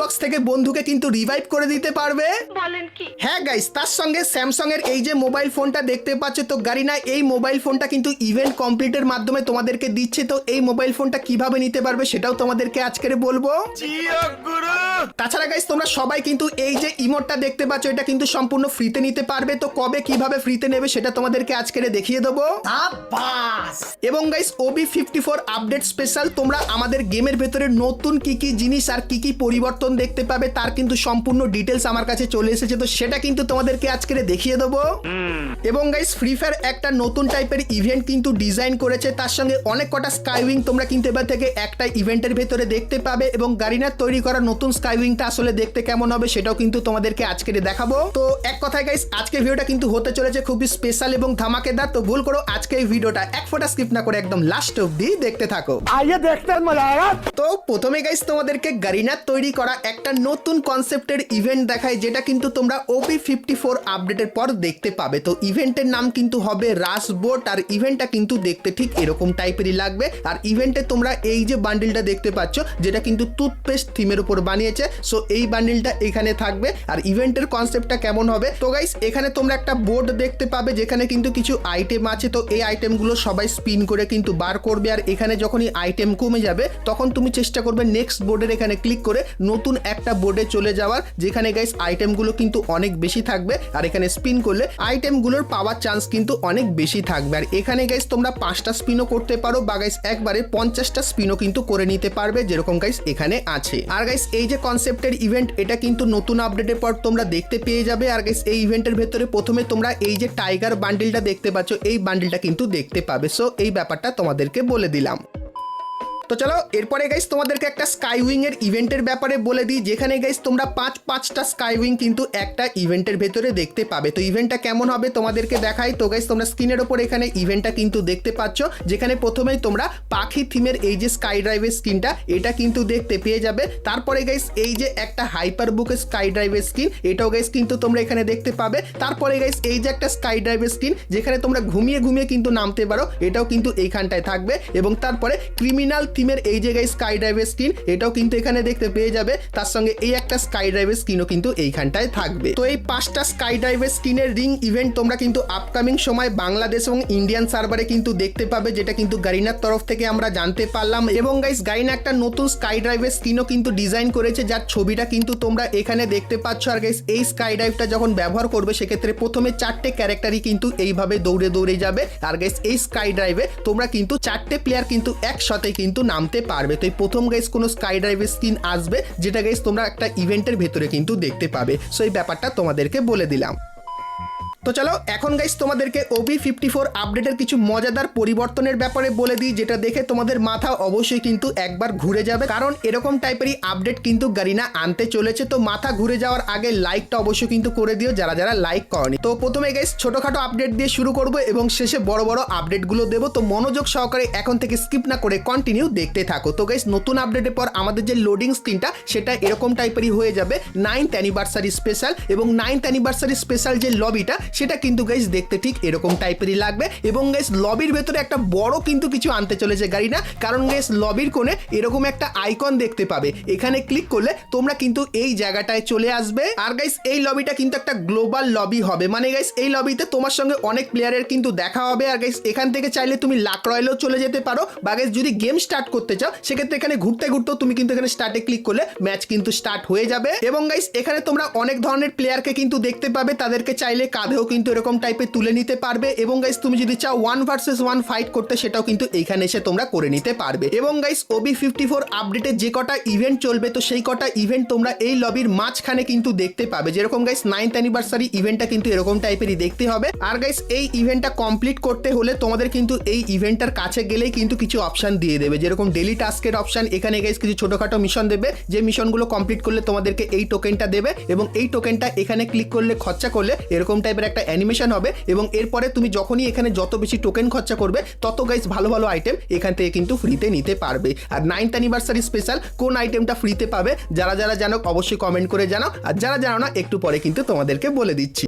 Box থেকে বন্ধুকে কিন্তু রিভাইভ করে দিতে পারবে। বলেন কি? হ্যাঁ গাইস, তার সঙ্গে স্যামসাং এর এই যে মোবাইল ফোনটা দেখতে পাচ্ছ, তো গারিনা এই মোবাইল ফোনটা কিন্তু ইভেন্ট কমপ্লিটের মাধ্যমে তোমাদেরকে দিচ্ছে। তো এই মোবাইল ফোনটা কিভাবে নিতে পারবে সেটাও তোমাদেরকে আজকের বলবো। তাছাড়া গাইস, তোমরা সবাই কিন্তু এই যে ইমোটটা দেখতে পাচ্ছ, এটা কিন্তু সম্পূর্ণ ফ্রিতে নিতে পারবে। তো কবে কিভাবে ফ্রিতে নেবে সেটা তোমাদেরকে আজকের দেখিয়ে দেবো। এবং গাইস, OB54 আপডেট স্পেশাল তোমরা আমাদের গেমের ভেতরে নতুন কি কি জিনিস আর কি কি পরিবর্তন দেখতে পাবে তার কিন্তু সম্পূর্ণ ডিটেলস আমার কাছে চলে এসেছে। তো সেটা কিন্তু তোমাদেরকে আজকে দেখিয়ে দেবো। এবং গাইস, ফ্রি ফায়ার একটা নতুন টাইপের ইভেন্ট কিন্তু ডিজাইন করেছে, তার সঙ্গে অনেক কটা স্কাইউইং তোমরা কিন্তু এবার থেকে একটা ইভেন্টের ভেতরে দেখতে পাবে। এবং গারিনার তৈরি করা নতুন স্কাইউইংটা আসলে দেখতে কেমন হবে সেটাও কিন্তু তোমাদেরকে আজকে দেখাবো। তো এক কথায় গাইস, আজকের ভিডিওটা কিন্তু হতে চলেছে খুবই স্পেশাল এবং ধামাকেদার। তো ভুল করো আজকে এই ভিডিওটা এক ফোঁটা স্কিপ না করে একদম লাস্ট অবধি দেখতে থাকো। आइए देखते हैं मजा आएगा। তো প্রথমে গাইস, তোমাদেরকে গারিনার তৈরি করা একটা নতুন কনসেপ্টের ইভেন্ট দেখায়, যেটা কিন্তু তোমরা OB54 আপডেটের পর দেখতে পাবে। তো ইভেন্টের নাম কিন্তু হবে রাশ বোট, আর ইভেন্টটা কিন্তু দেখতে ঠিক এরকম টাইপেরই লাগবে। আর ইভেন্টে তোমরা এই যে বান্ডিলটা দেখতে পাচ্ছ, যেটা কিন্তু টুথপেস্ট থিমের উপর বানিয়েছে, সো এই বান্ডিলটা এখানে থাকবে। আর ইভেন্টের কনসেপ্টটা কেমন হবে, তো গাইস এখানে তোমরা একটা বোর্ড দেখতে পাবে যেখানে কিন্তু কিছু আইটেম আছে। তো এই আইটেমগুলো সবাই স্পিন করে কিন্তু বার করবে। আর এখানে যখনই আইটেম কমে যাবে তখন তুমি চেষ্টা করবে নেক্সট বোর্ডের এখানে ক্লিক করে নতুন একটা বোর্ডে চলে যাওয়ার, যেখানে গাইস আইটেমগুলো কিন্তু অনেক বেশি থাকবে। আর এখানে স্পিন করলে আইটেমগুলোর পাওয়ার চান্স কিন্তু অনেক বেশি থাকবে। আর এখানে গাইস তোমরা 5টা স্পিনও করতে পারো, বা গাইস একবারে 50টা স্পিনও কিন্তু করে নিতে পারবে, যেরকম গাইস এখানে আছে। আর গাইস এই যে কনসেপ্টের ইভেন্ট, এটা কিন্তু নতুন আপডেটের পর তোমরা দেখতে পেয়ে যাবে। আর গাইস এই ইভেন্টের ভেতরে প্রথমে তোমরা এই যে টাইগার বান্ডিলটা দেখতে পাচ্ছ, এই বান্ডিলটা কিন্তু দেখতে পাবে। সো এই ব্যাপারটা তোমাদেরকে বলে দিলাম। তো চলো এরপরে গাইস তোমাদেরকে একটা স্কাইউইং এর ইভেন্টের ব্যাপারে বলে দিই, যেখানে গাইস তোমরা 5টা স্কাইউইং কিন্তু একটা ইভেন্টের ভেতরে দেখতে পাবে। তো ইভেন্টটা কেমন হবে তোমাদেরকে দেখাই। তো গাইস তোমরা স্ক্রিনের ওপর এখানে ইভেন্টটা কিন্তু দেখতে পাচ্ছ, যেখানে প্রথমেই তোমরা পাখি থিমের এই যে স্কাই ড্রাইভের স্কিনটা এটা কিন্তু দেখতে পেয়ে যাবে। তারপরে গাইস এই যে একটা হাইপার বুকের স্কাই ড্রাইভের স্কিন, এটাও গাইস কিন্তু তোমরা এখানে দেখতে পাবে। তারপরে গাইস এই যে একটা স্কাই ড্রাইভের স্কিন, যেখানে তোমরা ঘুমিয়ে ঘুমিয়ে কিন্তু নামতে পারো, এটাও কিন্তু এইখানটায় থাকবে। এবং তারপরে ক্রিমিনাল থিমের এই যে গাইস স্কাই ড্রাইভের স্কিন, এটাও কিন্তু এখানে দেখতে পেয়ে যাবে। তার সঙ্গে এই একটা স্কাই ড্রাইভের স্কিনও কিন্তু এইখানটায় থাকবে। তো এই 5টা স্কাই ড্রাইভের স্কিনের রিং ইভেন্ট তোমরা কিন্তু আপকামিং সময় বাংলাদেশ এবং ইন্ডিয়ান সার্ভারে কিন্তু দেখতে পাবে, যেটা কিন্তু গারিনার তরফ থেকে আমরা জানতে পারলাম। এবং গাইস গারিনা একটা নতুন স্কাই ড্রাইভের স্কিনও কিন্তু ডিজাইন করেছে, যার ছবিটা কিন্তু তোমরা এখানে দেখতে পাচ্ছ। আর গাইস এই স্কাই ড্রাইভটা যখন ব্যবহার করবে, সেক্ষেত্রে প্রথমে 4টে ক্যারেক্টারই কিন্তু এইভাবে দৌড়ে দৌড়ে যাবে। আর গাইস এই স্কাই ড্রাইভে তোমরা কিন্তু 4টে প্লেয়ার কিন্তু একসাথে কিন্তু নামতে পারবে। তো এই প্রথম গাইস কোনো স্কাই ড্রাইভের স্কিন আসবে, যেটা গাইস তোমরা একটা ইভেন্টের ভেতরে কিন্তু দেখতে পাবে। সো এই ব্যাপারটা তোমাদেরকে বলে দিলাম। তো চলো এখন গাইস তোমাদেরকে OB54 আপডেটের কিছু মজাদার পরিবর্তনের ব্যাপারে বলে দিই, যেটা দেখে তোমাদের মাথা অবশ্যই কিন্তু একবার ঘুরে যাবে, কারণ এরকম টাইপেরই আপডেট কিন্তু গারিনা আনতে চলেছে। তো মাথা ঘুরে যাওয়ার আগে লাইকটা অবশ্যই কিন্তু করে দিও যারা যারা লাইক করনি। তো প্রথমে গাইস ছোটখাটো আপডেট দিয়ে শুরু করব এবং শেষে বড় বড় আপডেটগুলো দেবো। তো মনোযোগ সহকারে এখন থেকে স্কিপ না করে কন্টিনিউ দেখতে থাকো। তো গাইস নতুন আপডেটের পর আমাদের যে লোডিং স্ক্রিনটা সেটা এরকম টাইপেরই হয়ে যাবে 9th অ্যানিভার্সারি স্পেশাল। এবং 9th অ্যানিভার্সারি স্পেশাল যে লবিটা, সেটা কিন্তু গাইস দেখতে ঠিক এরকম টাইপেরই লাগবে। এবং গাইস লবির ভেতরে একটা বড় কিন্তু কিছু আনতে চলেছে গারিনা, কারণ গাইস লবির কোণে এরকম একটা আইকন দেখতে পাবে, এখানে ক্লিক করলে তোমরা কিন্তু এই জায়গাটায় চলে আসবে। আর গাইস এই লবিটা কিন্তু একটা গ্লোবাল লবি হবে, মানে গাইস এই লবিতে তোমার সঙ্গে অনেক প্লেয়ারের কিন্তু দেখা হবে। আর গাইস এখান থেকে চাইলে তুমি লাক রয়্যালেও চলে যেতে পারো, বা গাইস যদি গেম স্টার্ট করতে চাও সেক্ষেত্রে এখানে ঘুরতে ঘুরতেও তুমি কিন্তু এখানে স্টার্টে ক্লিক করলে ম্যাচ কিন্তু স্টার্ট হয়ে যাবে। এবং গাইস এখানে তোমরা অনেক ধরনের প্লেয়ারকে কিন্তু দেখতে পাবে, তাদেরকে চাইলে কাঁধেও কিন্তু এরকম টাইপের তুলে নিতে পারবে। এবং গাইস তুমি যদি চাও 1 ভার্সেস 1 ফাইট করতে, সেটাও কিন্তু এইখানে এসে তোমরা করে নিতে পারবে। এবং গাইস OB54 আপডেটে যে কটা ইভেন্ট চলবে, তো সেই কটা ইভেন্ট তোমরা এই লবির মাঝখানে কিন্তু দেখতে পাবে। যেরকম গাইস 9th অ্যানিভার্সারি ইভেন্টটা কিন্তু এরকম টাইপেরই দেখতে হবে। আর গাইস এই ইভেন্টটা কমপ্লিট করতে হলে তোমাদের কিন্তু এই ইভেন্টটার কাছে গেলেই কিন্তু কিছু অপশন দিয়ে দেবে, যেরকম ডেইলি টাস্কের অপশন। এখানে গাইস কিছু ছোটখাটো মিশন দেবে, যে মিশনগুলো কমপ্লিট করলে তোমাদেরকে এই টোকেনটা দেবে। এবং এই টোকেনটা এখানে ক্লিক করলে খরচা করলে এরকম টাইপের একটা অ্যানিমেশন হবে। এবং এরপরে তুমি যখনই এখানে যত বেশি টোকেন খরচা করবে, তত গাইস ভালো ভালো আইটেম এখান থেকে কিন্তু ফ্রিতে নিতে পারবে। আর 9th অ্যানিভার্সারি স্পেশাল কোন আইটেমটা ফ্রিতে পাবে, যারা যারা জানো অবশ্যই কমেন্ট করে জানাও, আর যারা জানো না একটু পরে কিন্তু তোমাদেরকে বলে দিচ্ছি।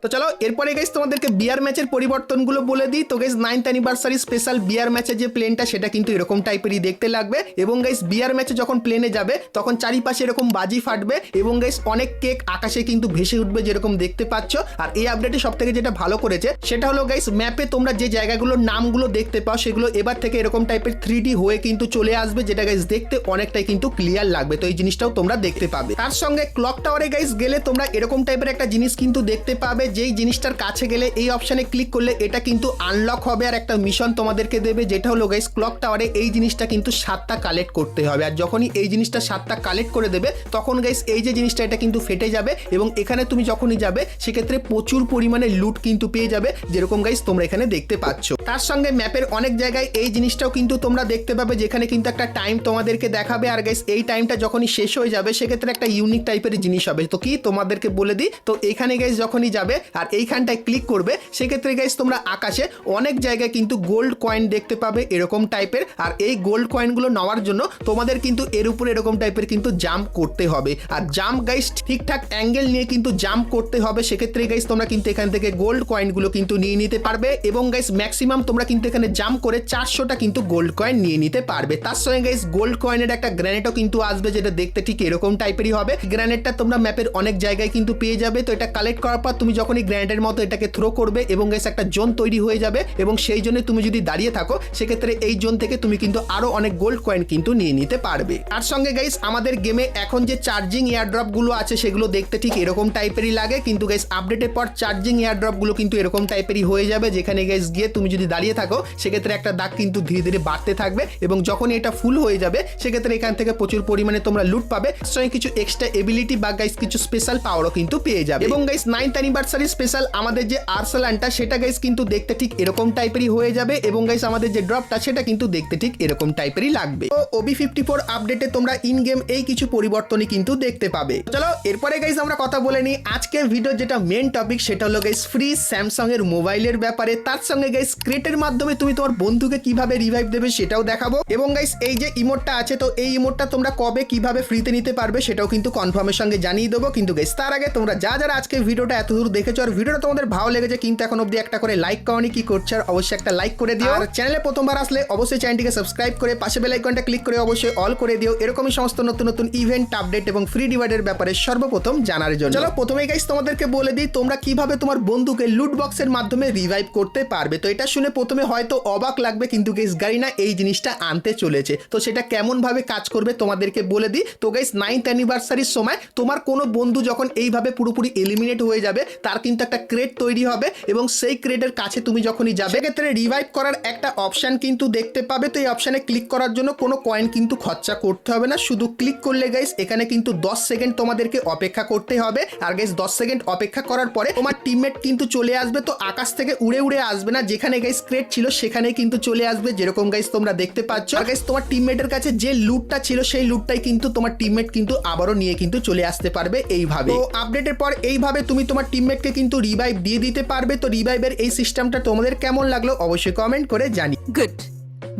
তো চলো এরপরে গাইস তোমাদেরকে বিয়ার ম্যাচের পরিবর্তনগুলো বলে দিই। তো গাইস 9th অ্যানিভার্সারি স্পেশাল বিয়ার ম্যাচের যে প্লেনটা সেটা কিন্তু এরকম টাইপেরই দেখতে লাগবে এবং গাইস বিয়ার ম্যাচে যখন প্লেনে যাবে তখন চারিপাশে এরকম বাজি ফাটবে এবং গাইস অনেক কেক আকাশে কিন্তু ভেসে উঠবে যেরকম দেখতে পাচ্ছ। আর এই আপডেটে সবথেকে যেটা ভালো করেছে সেটা হলো গাইস ম্যাপে তোমরা যে জায়গাগুলোর নামগুলো দেখতে পাও সেগুলো এবার থেকে এরকম টাইপের 3D হয়ে কিন্তু চলে আসবে, যেটা গাইস দেখতে অনেকটাই কিন্তু ক্লিয়ার লাগবে। তো এই জিনিসটাও তোমরা দেখতে পাবে। তার সঙ্গে ক্লক টাওয়ারে গাইস গেলে তোমরা এরকম টাইপের একটা জিনিস কিন্তু দেখতে পাবে, যেই জিনিসটার কাছে গেলে এই অপশনে ক্লিক করলে এটা কিন্তু আনলক হবে আর একটা মিশন তোমাদেরকে দেবে, যেটা হলো গাইস ক্লক টাওয়ারে এই জিনিসটা কিন্তু 7টা কালেক্ট করতে হবে। আর যখনই এই জিনিসটা 7টা কালেক্ট করে দেবে তখন গাইস এই যে জিনিসটা এটা কিন্তু ফেটে যাবে এবং এখানে তুমি যখনই যাবে সেক্ষেত্রে প্রচুর পরিমাণে লুট কিন্তু পেয়ে যাবে, যেরকম গাইস তোমরা এখানে দেখতে পাচ্ছ। তার সঙ্গে ম্যাপের অনেক জায়গায় এই জিনিসটাও কিন্তু তোমরা দেখতে পাবে, যেখানে কিন্তু একটা টাইম তোমাদেরকে দেখাবে। আর গাইস এই টাইমটা যখনই শেষ হয়ে যাবে সেক্ষেত্রে একটা ইউনিক টাইপের জিনিস হবে। তো কি তোমাদেরকে বলে দিই, তো এখানে গাইস যখনই যাবে আর এইখানটায় ক্লিক করবে সেক্ষেত্রে গাইস তোমরা আকাশে অনেক জায়গায় কিন্তু গোল্ড কয়েন দেখতে পাবে এরকম টাইপের। আর এই গোল্ড কয়েনগুলো নেওয়ার জন্য তোমাদের কিন্তু এর উপরে এরকম টাইপের কিন্তু জাম্প করতে হবে। আর জাম্প গাইস ঠিকঠাক অ্যাঙ্গেল নিয়ে কিন্তু জাম্প করতে হবে, সেক্ষেত্রে গাইস তোমরা কিন্তু এখান থেকে গোল্ড কয়েনগুলো কিন্তু নিয়ে নিতে পারবে এবং গাইস ম্যাক্সিমাম তোমরা কিন্তু এখানে জাম্প করে 400টা কিন্তু গোল্ড কয়েন নিয়ে নিতে পারবে। তার সঙ্গে গাইস গোল্ড কয়েনের একটা গ্রেনেডও কিন্তু আসবে, যেটা দেখতে ঠিক এরকম টাইপেরই হবে। গ্রেনেডটা তোমরা ম্যাপের অনেক জায়গায় কিন্তু পেয়ে যাবে। তো এটা কালেক্ট করার পর তুমি যখনই গ্রেনেডের মতো এটাকে থ্রো করবে এবং গাইস একটা জোন তৈরি হয়ে যাবে এবং সেই জন্য তুমি যদি দাঁড়িয়ে থাকো সেক্ষেত্রে এই জোন থেকে তুমি কিন্তু আরো অনেক গোল্ড কয়েন কিন্তু নিয়ে নিতে পারবে। তার সঙ্গে গাইস আমাদের গেমে এখন যে চার্জিং এয়ারড্রপ গুলো আছে সেগুলো দেখতে ঠিক এরকম টাইপেরই লাগে, কিন্তু গাইস আপডেটের পর চার্জিং এয়ারড্রপ গুলো কিন্তু এরকম টাইপেরই হয়ে যাবে, যেখানে গাইস গিয়ে তুমি যদি দাঁড়িয়ে থাকো সেক্ষেত্রে একটা দাগ কিন্তু ধীরে ধীরে বাড়তে থাকবে এবং যখন এটা ফুল হয়ে যাবে সেক্ষেত্রে এখান থেকে প্রচুর পরিমাণে তোমরা লুট পাবে, সঙ্গে কিছু এক্সট্রা এবিলিটি বা গাইস কিছু স্পেশাল পাওয়ারও কিন্তু পেয়ে যাবে। এবং গাইস 9th অ্যানিভার্সারি স্পেশাল আমাদের যে আর্সেলানটা সেটা গাইস কিন্তু দেখতে ঠিক এরকম টাইপেরই হয়ে যাবে এবং গাইস আমাদের যে ড্রপটা সেটা কিন্তু দেখতে ঠিক এরকম টাইপেরই লাগবে। তো OB54 আপডেটে তোমরা ইন গেম এই কিছু পরিবর্তনই কিন্তু দেখতে পাবে। চলো এরপরে গাইস আমরা কথা বলে নিই আজকের ভিডিও যেটা মেন টপিক সেটা হলো গাইস ফ্রি স্যামসাং এর মোবাইলের ব্যাপারে। তার সঙ্গে গাইস ক্রেটের মাধ্যমে তুমি তোমার বন্ধুকে কিভাবে রিভাইভ দেবে সেটাও দেখাবো এবং গাইস এই যে ইমোটটা আছে তো এই ইমোটটা তোমরা কবে কিভাবে ফ্রিতে নিতে পারবে সেটাও কিন্তু কনফার্মের সঙ্গে জানিয়ে দেবো। কিন্তু গাইস তার আগে তোমরা যারা আজকে ভিডিওটা এত দূর দেখেছো আর ভিডিওটা তোমাদের ভালো লেগেছে কিন্তু এখন অবধি একটা করে লাইক করনি, কি করছো আর অবশ্যই একটা লাইক করে দিও। আর চ্যানেলে প্রথমবার আসলে অবশ্যই চ্যানেলটিকে সাবস্ক্রাইব করে পাশে বেল আইকনটা ক্লিক করে অবশ্যই অল করে দিও এরকমই সমস্ত নতুন নতুন ইভেন্ট আপডেট এবং ফ্রি ডিভাইডের ব্যাপারে সর্বপ্রথম জানার জন্য। চলো প্রথমেই গাইস তোমাদেরকে বলে দিই তোমরা কিভাবে তোমার বন্ধুকে লুট বক্সের মাধ্যমে রিভাইভ করতে পারবে। তো এটা শুনে প্রথমে হয়তো অবাক লাগবে কিন্তু গাইস গারিনা এই জিনিসটা আনতে চলেছে, তো সেটা কেমন ভাবে কাজ করবে তোমাদেরকে বলে দিই। তো গাইস 9th অ্যানিভার্সারির সময় তোমার কোনো বন্ধু যখন এইভাবে পুরোপুরি এলিমিনেট হয়ে যাবে তার কিন্তু একটা ক্রেট তৈরি হবে এবং সেই ক্রেটের কাছে তুমি যখনই যাবে সেক্ষেত্রে রিভাইভ করার একটা অপশন কিন্তু দেখতে পাবে। তো এই অপশনে ক্লিক করার জন্য কোনো কয়েন কিন্তু খরচা করতে হবে না, শুধু ক্লিক করলে গাইস এখানে কিন্তু 10 সেকেন্ড তোমাদেরকে অপেক্ষা করতে হবে। আর গাইস 10 সেকেন্ড অপেক্ষা করার পরে তোমার টিমমেট কিন্তু চলে আসবে, তো আকাশ থেকে উড়ে উড়ে আসবে না, যেখানে গাইস ক্রেট ছিল সেখানেই কিন্তু চলে আসবে যেরকম গাইস তোমরা দেখতে পাচ্ছ। আর গাইস তোমার টিমমেটের কাছে যে লুটটা ছিল সেই লুটটাই কিন্তু তোমার টিমমেট কিন্তু আবারও নিয়ে কিন্তু চলে আসতে পারবে এইভাবে। তো আপডেটের পর এইভাবে তুমি তোমার টিমমেটকে কিন্তু রিভাইভ দিয়ে দিতে পারবে। তো রিভাইভের এই সিস্টেমটা তোমাদের কেমন লাগলো অবশ্যই কমেন্ট করে জানি। Good,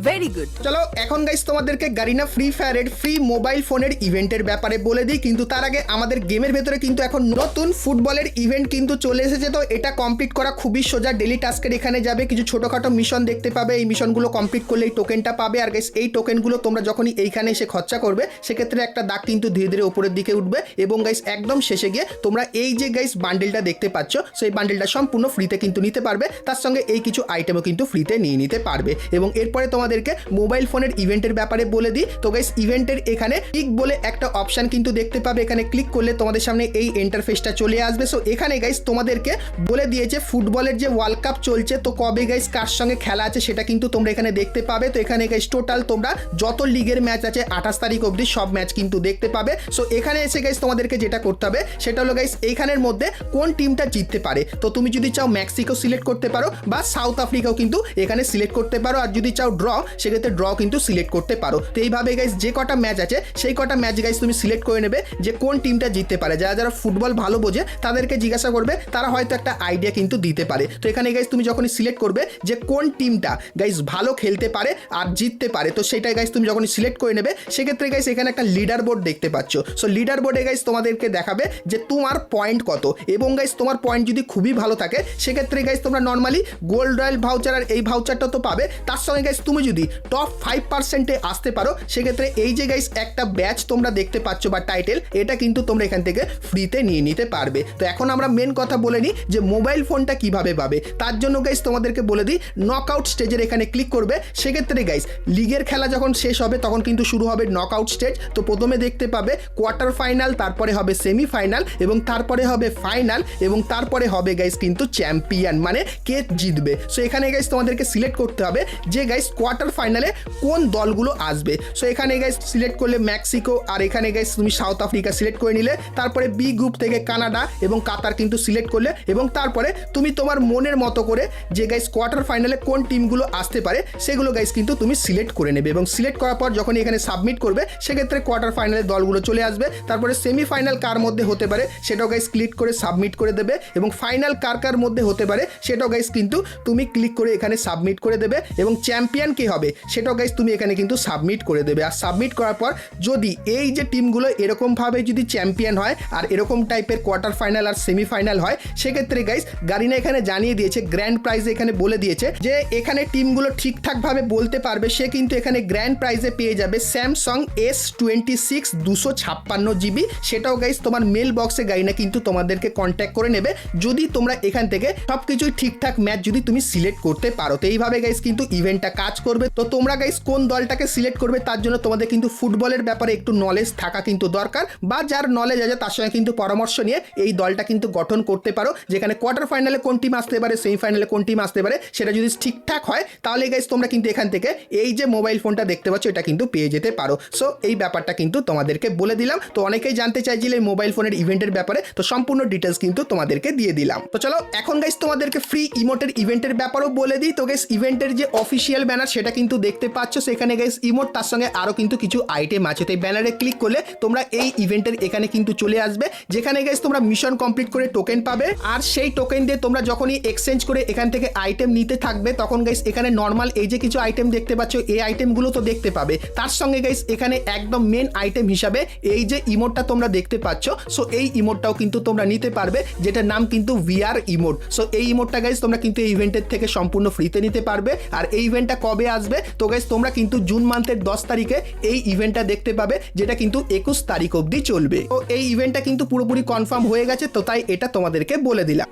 very good. চলো এখন গাইস তোমাদেরকে গারিনা ফ্রি ফায়ারের ফ্রি মোবাইল ফোনের ইভেন্টের ব্যাপারে বলে দিই, কিন্তু তার আগে আমাদের গেমের ভেতরে কিন্তু এখন নতুন ফুটবলের ইভেন্ট কিন্তু চলে এসেছে। তো এটা কমপ্লিট করা খুবই সোজা, ডেলি টাস্কের এখানে যাবে, কিছু ছোটখাটো মিশন দেখতে পাবে, এই মিশনগুলো কমপ্লিট করলে এই টোকেনটা পাবে। আর গাইস এই টোকেনগুলো তোমরা যখনই এইখানে এসে খরচা করবে সেক্ষেত্রে একটা দাগ কিন্তু ধীরে ধীরে উপরের দিকে উঠবে এবং গাইস একদম শেষে গিয়ে তোমরা এই যে গাইস বান্ডেলটা দেখতে পাচ্ছ সেই বান্ডেলটা সম্পূর্ণ ফ্রিতে কিন্তু নিতে পারবে, তার সঙ্গে এই কিছু আইটেমও কিন্তু ফ্রিতে নিয়ে নিতে পারবে। এবং এরপরে তোমাদেরকে মোবাইল ফোনের ইভেন্টের ব্যাপারে বলে দিই। তো গাইস ইভেন্টের এখানে পিক বলে একটা অপশন কিন্তু দেখতে পাবে, এখানে ক্লিক করলে তোমাদের সামনে এই ইন্টারফেসটা চলে আসবে। সো এখানে গাইস তোমাদেরকে বলে দিয়েছে ফুটবলের যে ওয়ার্ল্ড কাপ চলছে তো কবে গাইস কার সঙ্গে খেলা আছে সেটা কিন্তু তোমরা এখানে দেখতে পাবে। তো এখানে গাইস টোটাল তোমরা যত লিগের ম্যাচ আছে 28 তারিখ অবধি সব ম্যাচ কিন্তু দেখতে পাবে। সো এখানে এসে গাইস তোমাদেরকে যেটা করতে হবে সেটা হলো গাইস এইখানের মধ্যে কোন টিমটা জিততে পারে। তো তুমি যদি চাও মেক্সিকো সিলেক্ট করতে পারো বা সাউথ আফ্রিকাও কিন্তু এখানে সিলেক্ট করতে পারো, আর যদি চাও ড্র সেক্ষেত্রে ড্র কিন্তু সিলেক্ট করতে পারো। তো এইভাবে গাইস যে কটা ম্যাচ আছে সেই কটা ম্যাচ গাইস তুমি সিলেক্ট করে নেবে যে কোন টিমটা জিততে পারে। যারা যারা ফুটবল ভালো বোঝে তাদেরকে জিজ্ঞাসা করবে, তারা হয়তো একটা আইডিয়া কিন্তু দিতে পারে। তো এখানে গাইস তুমি যখনই সিলেক্ট করবে যে কোন টিমটা গাইস ভালো খেলতে পারে আর জিততে পারে, তো সেটাই গাইস তুমি যখনই সিলেক্ট করে নেবে সেক্ষেত্রে গাইস এখানে একটা লিডার বোর্ড দেখতে পাচ্ছ। সো লিডার বোর্ডে গাইস তোমাদেরকে দেখাবে যে তোমার পয়েন্ট কত, এবং গাইস তোমার পয়েন্ট যদি খুবই ভালো থাকে সেক্ষেত্রে গাইস তোমরা নর্মালি গোল্ড রয়্যাল ভাউচার আর এই ভাউচারটা তো পাবে। তার সঙ্গে গাইস তুমি যদি টপ 5%-এ আসতে পারো সেক্ষেত্রে এই যে গাইস একটা ব্যাচ তোমরা দেখতে পাচ্ছ বা টাইটেল, এটা কিন্তু তোমরা এখান থেকে ফ্রিতে নিয়ে নিতে পারবে। তো এখন আমরা মেন কথা বলে নিই যে মোবাইল ফোনটা কিভাবে পাবে। তার জন্য গাইস তোমাদেরকে বলে দিই, নকআউট স্টেজের এখানে ক্লিক করবে। সেক্ষেত্রে গাইস লিগের খেলা যখন শেষ হবে তখন কিন্তু শুরু হবে নকআউট স্টেজ। তো প্রথমে দেখতে পাবে কোয়ার্টার ফাইনাল, তারপরে হবে সেমিফাইনাল, এবং তারপরে হবে ফাইনাল, এবং তারপরে হবে গাইস কিন্তু চ্যাম্পিয়ন, মানে কে জিতবে। সো এখানে গাইস তোমাদেরকে সিলেক্ট করতে হবে যে গাইস কোয়ার্টার ফাইনালে কোন দলগুলো আসবে। সো এখানে গাইস সিলেক্ট করলে মেক্সিকো, আর এখানে গাইস তুমি সাউথ আফ্রিকা সিলেক্ট করে নিলে, তারপরে বি গ্রুপ থেকে কানাডা এবং কাতার কিন্তু সিলেক্ট করলে, এবং তারপরে তুমি তোমার মনের মতো করে যে গাইস কোয়ার্টার ফাইনালে কোন টিমগুলো আসতে পারে সেগুলো গাইস কিন্তু তুমি সিলেক্ট করে নেবে, এবং সিলেক্ট করার পর যখন এখানে সাবমিট করবে সেক্ষেত্রে কোয়ার্টার ফাইনালে দলগুলো চলে আসবে। তারপরে সেমিফাইনাল কার মধ্যে হতে পারে সেটাও গাইস ক্লিক করে সাবমিট করে দেবে, এবং ফাইনাল কার কার মধ্যে হতে পারে সেটাও গাইস কিন্তু তুমি ক্লিক করে এখানে সাবমিট করে দেবে, এবং চ্যাম্পিয়ন কে হবে সেটাও গাইস তুমি এখানে কিন্তু সাবমিট করে দেবে। আর সাবমিট করার পর যদি এই যে টিমগুলো এরকমভাবে যদি চ্যাম্পিয়ন হয় আর এরকম টাইপের কোয়ার্টার ফাইনাল আর সেমিফাইনাল হয় সেক্ষেত্রে গাইস গারিনা এখানে জানিয়ে দিয়েছে, গ্র্যান্ড প্রাইজ এখানে বলে দিয়েছে যে এখানে টিমগুলো ঠিকঠাকভাবে বলতে পারবে সে কিন্তু এখানে গ্র্যান্ড প্রাইজে পেয়ে যাবে স্যামসাং S26 256 GB। সেটাও গাইস তোমার মেল বক্সে গারিনা কিন্তু তোমাদেরকে কন্ট্যাক্ট করে নেবে যদি তোমরা এখান থেকে সবকিছুই ঠিকঠাক ম্যাচ যদি তুমি সিলেক্ট করতে পারো। তো এইভাবে গাইস কিন্তু ইভেন্টটা কাজ করবে। তো তোমরা গাইস কোন দলটাকে সিলেক্ট করবে তার জন্য তোমাদের কিন্তু ফুটবলের ব্যাপারে একটু নলেজ থাকা কিন্তু দরকার, বা যার নলেজ আছে তার সঙ্গে কিন্তু পরামর্শ নিয়ে এই দলটা কিন্তু গঠন করতে পারো, যেখানে কোয়ার্টার ফাইনালে কোন টিম আসতে পারে, সেমিফাইনালে কোন টিম আসতে পারে সেটা যদি ঠিকঠাক হয় তাহলে গাইস তোমরা কিন্তু এখান থেকে এই যে মোবাইল ফোনটা দেখতে পাচ্ছ এটা কিন্তু পেয়ে যেতে পারো। সো এই ব্যাপারটা কিন্তু তোমাদেরকে বলে দিলাম। তো অনেকেই জানতে চাইছিলে মোবাইল ফোনের ইভেন্টের ব্যাপারে, তো সম্পূর্ণ ডিটেলস কিন্তু তোমাদেরকে দিয়ে দিলাম। তো চলো এখন গাইস তোমাদেরকে ফ্রি ইমোটের ইভেন্টের ব্যাপারেও বলে দিই। তো গাইস ইভেন্টের যে অফিসিয়াল ব্যানার সেটা কিন্তু দেখতে পাচ্ছ, সেখানে গাইস ইমোট তার সঙ্গে আরো কিন্তু কিছু আইটেম আছে। তো এই ব্যানারে ক্লিক করলে তোমরা এই ইভেন্টের এখানে কিন্তু চলে আসবে, যেখানে গাইস তোমরা মিশন কমপ্লিট করে টোকেন পাবে, আর সেই টোকেন দিয়ে তোমরা যখনই এক্সচেঞ্জ করে এখান থেকে আইটেম নিতে থাকবে তখন গাইস এখানে নর্মাল এই যে কিছু আইটেম দেখতে পাচ্ছ এই আইটেমগুলো তো দেখতে পাবে। তার সঙ্গে গাইস এখানে একদম মেন আইটেম হিসাবে এই যে ইমোটটা তোমরা দেখতে পাচ্ছ, সো এই ইমোটটাও কিন্তু তোমরা নিতে পারবে, যেটার নাম কিন্তু VR ইমোট। সো এই ইমোটটা গাইস তোমরা কিন্তু এই ইভেন্টের থেকে সম্পূর্ণ ফ্রিতে নিতে পারবে। আর এই ইভেন্টটা কবে আসবে, তো গাইস তোমরা কিন্তু জুন মান্থের 10 তারিখে এই ইভেন্টটা দেখতে পাবে, যেটা কিন্তু 21 তারিখ অবধি চলবে। তো এই ইভেন্টটা কিন্তু পুরোপুরি কনফার্ম হয়ে গেছে, তো তাই এটা তোমাদেরকে বলে দিলাম।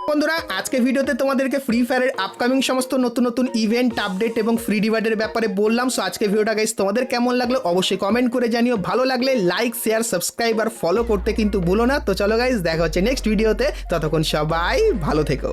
বন্ধুরা আজকে ভিডিওতে তোমাদেরকে ফ্রি ফায়ারের আপকামিং সমস্ত নতুন নতুন ইভেন্ট আপডেট এবং ফ্রি ডিভাইডের ব্যাপারে বললাম। সো আজকে ভিডিওটা গাইস তোমাদের কেমন লাগলো অবশ্যই কমেন্ট করে জানিও, ভালো লাগলে লাইক শেয়ার সাবস্ক্রাইব আর ফলো করতে কিন্তু ভুলো না। তো চলো গাইস দেখা হচ্ছে নেক্সট ভিডিওতে, ততক্ষণ সবাই ভালো থেকো।